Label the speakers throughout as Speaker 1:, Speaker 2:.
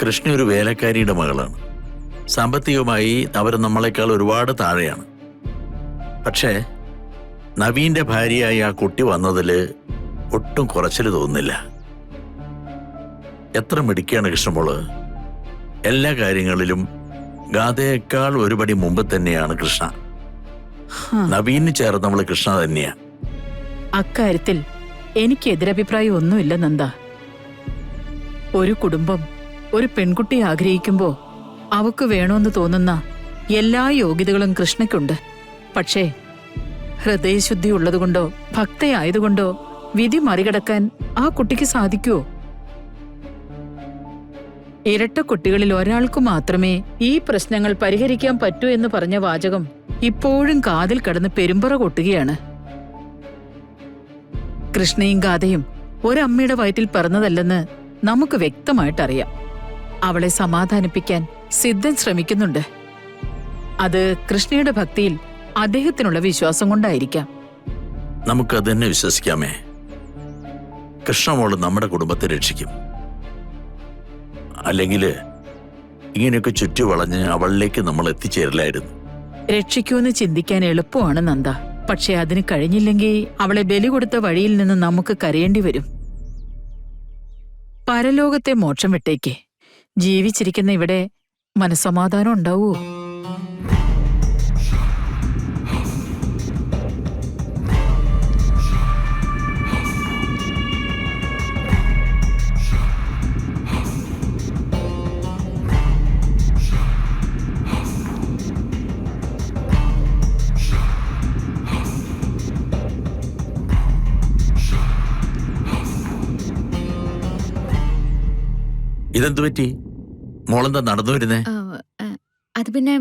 Speaker 1: കൃഷ്ണ ഒരു വേലക്കാരിയുടെ മകളാണ്. സാമ്പത്തികമായി അവർ നമ്മളെക്കാൾ ഒരുപാട് താഴെയാണ്. പക്ഷേ നവീന്റെ ഭാര്യയായി ആ കുട്ടി വന്നതിൽ ഒട്ടും കുറച്ചിൽ തോന്നുന്നില്ല. എത്ര മിടുക്കിയാണ് കൃഷ്ണമോള്. എല്ലാ കാര്യങ്ങളിലും ഗാഥയേക്കാൾ ഒരുപടി മുമ്പ് തന്നെയാണ് കൃഷ്ണ. നവീന് ചേർന്നവള് കൃഷ്ണ തന്നെയാ.
Speaker 2: അക്കാര്യത്തിൽ എനിക്ക് എതിരഭിപ്രായം ഒന്നുമില്ല നന്ദ. ഒരു കുടുംബം ഒരു പെൺകുട്ടി ആഗ്രഹിക്കുമ്പോ അവക്ക് വേണമെന്ന് തോന്നുന്ന എല്ലാ യോഗ്യതകളും കൃഷ്ണയ്ക്കുണ്ട്. പക്ഷേ ഹൃദയശുദ്ധി ഉള്ളതുകൊണ്ടോ ഭക്തയായതുകൊണ്ടോ വിധി മറികടക്കാൻ ആ കുട്ടിക്ക് സാധിക്കുമോ? ഇരട്ട കുട്ടികളിൽ ഒരാൾക്ക് മാത്രമേ ഈ പ്രശ്നങ്ങൾ പരിഹരിക്കാൻ പറ്റൂ എന്ന് പറഞ്ഞ വാചകം ഇപ്പോഴും കാതിൽ കടന്ന് പെരുമ്പറ കൊട്ടുകയാണ്. കൃഷ്ണയും ഗാഥയും ഒരമ്മയുടെ വയറ്റിൽ പിറന്നതല്ലെന്ന് നമുക്ക് വ്യക്തമായിട്ടറിയാം. അവളെ സമാധാനിപ്പിക്കാൻ സിദ്ധൻ ശ്രമിക്കുന്നുണ്ട്. അത് കൃഷ്ണയുടെ ഭക്തിയിൽ അദ്ദേഹത്തിനുള്ള വിശ്വാസം കൊണ്ടായിരിക്കാം.
Speaker 1: നമുക്കത് തന്നെ വിശ്വസിക്കാമേ. കൃഷ്ണമോള് നമ്മുടെ കുടുംബത്തെ രക്ഷിക്കും. അല്ലെങ്കിൽ ഇങ്ങനെയൊക്കെ ചുറ്റി വളഞ്ഞ് അവളിലേക്ക് നമ്മൾ എത്തിച്ചേരില്ലായിരുന്നു.
Speaker 2: രക്ഷിക്കുമെന്ന് ചിന്തിക്കാൻ എളുപ്പമാണ് നന്ദ. പക്ഷെ അതിന് കഴിഞ്ഞില്ലെങ്കിൽ അവളെ ബലി കൊടുത്ത വഴിയിൽ നിന്ന് നമുക്ക് കരയേണ്ടി വരും. പരലോകത്തെ മോക്ഷം വിട്ടേക്ക്. ജീവിച്ചിരിക്കുന്ന ഇവിടെ മനസ്സമാധാനം ഉണ്ടാവുമോ?
Speaker 1: ഇതെന്തു പറ്റി? മോളെന്താ നടന്നു വരുന്നേ?
Speaker 3: അത് പിന്നെ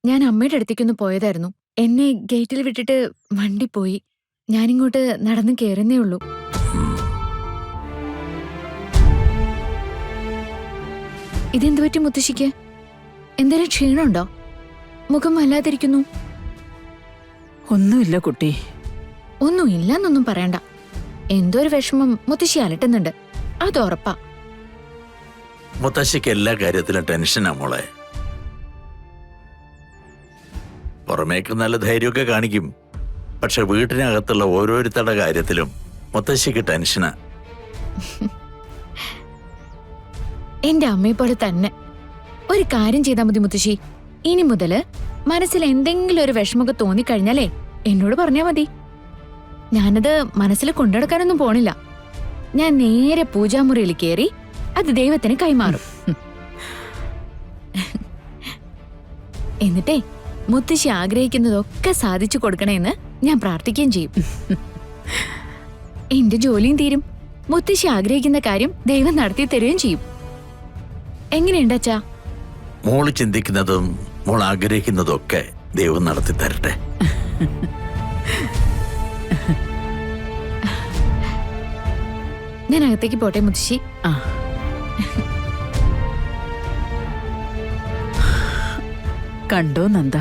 Speaker 3: ഞാൻ അമ്മയുടെ അടുത്തേക്കൊന്ന് പോയതായിരുന്നു. എന്നെ ഗേറ്റിൽ വിട്ടിട്ട് വണ്ടി പോയി. ഞാനിങ്ങോട്ട് നടന്നു കയറുന്നേ ഉള്ളൂ. ഇതെന്തു പറ്റി മുത്തശ്ശിക്ക്? എന്തെങ്കിലും ക്ഷീണമുണ്ടോ? മുഖം വല്ലാതിരിക്കുന്നു.
Speaker 2: ഒന്നുമില്ല കുട്ടി.
Speaker 3: ഒന്നുമില്ലെന്നൊന്നും പറയണ്ട. എന്തോ ഒരു വിഷമം മുത്തശ്ശി അലട്ടുന്നുണ്ട്, അത് ഉറപ്പാ.
Speaker 1: മുത്തശ്ശിക്ക് എല്ലാ കാര്യത്തിലും ടെൻഷനാ മോളെ. പുറമേക്ക് നല്ല ധൈര്യമൊക്കെ കാണിക്കും. പക്ഷെ വീട്ടിനകത്തുള്ള ഓരോരുത്തരുടെ കാര്യത്തിലും മുത്തശ്ശിക്ക് ടെൻഷനാ.
Speaker 3: എന്റെ അമ്മയെ പോലെ തന്നെ. ഒരു കാര്യം ചെയ്താൽ മതി മുത്തശ്ശി. ഇനി മുതല് മനസ്സിൽ എന്തെങ്കിലും ഒരു വിഷമമൊക്കെ തോന്നിക്കഴിഞ്ഞാലേ എന്നോട് പറഞ്ഞാ മതി. ഞാനത് മനസ്സിൽ കൊണ്ടുനടക്കാനൊന്നും പോണില്ല. ഞാൻ നേരെ പൂജാമുറിയിൽ കയറി അത് ദൈവത്തിന് കൈമാറും. എന്നിട്ടേ മുത്തശ്ശി ആഗ്രഹിക്കുന്നതൊക്കെ സാധിച്ചു കൊടുക്കണേന്ന് ഞാൻ പ്രാർത്ഥിക്കുകയും ചെയ്യും. എന്റെ ജോലിയും തീരും. മുത്തശ്ശി ആഗ്രഹിക്കുന്ന കാര്യം ദൈവം നടത്തി തരുകയും ചെയ്യും. എങ്ങനെയുണ്ടച്ചാ?
Speaker 1: മോള് ചിന്തിക്കുന്നതും മോൾ ആഗ്രഹിക്കുന്നതും ഒക്കെ ദൈവം നടത്തി തരട്ടെ.
Speaker 3: ഞാൻ അകത്തേക്ക് പോട്ടെ മുത്തശ്ശി.
Speaker 2: കണ്ടോ നന്ദ,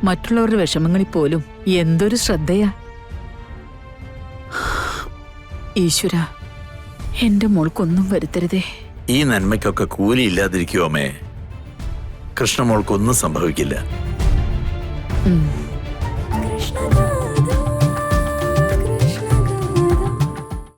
Speaker 2: മറ്റുള്ളവരുടെ വിഷമങ്ങളിൽ പോലും എന്തൊരു ശ്രദ്ധയാ. ഈശ്വര, എന്റെ മോൾക്കൊന്നും വരുത്തരുതേ.
Speaker 1: ഈ നന്മയ്ക്കൊക്കെ കൂലി ഇല്ലാതിരിക്കുമേ. കൃഷ്ണമോൾക്കൊന്നും സംഭവിക്കില്ല.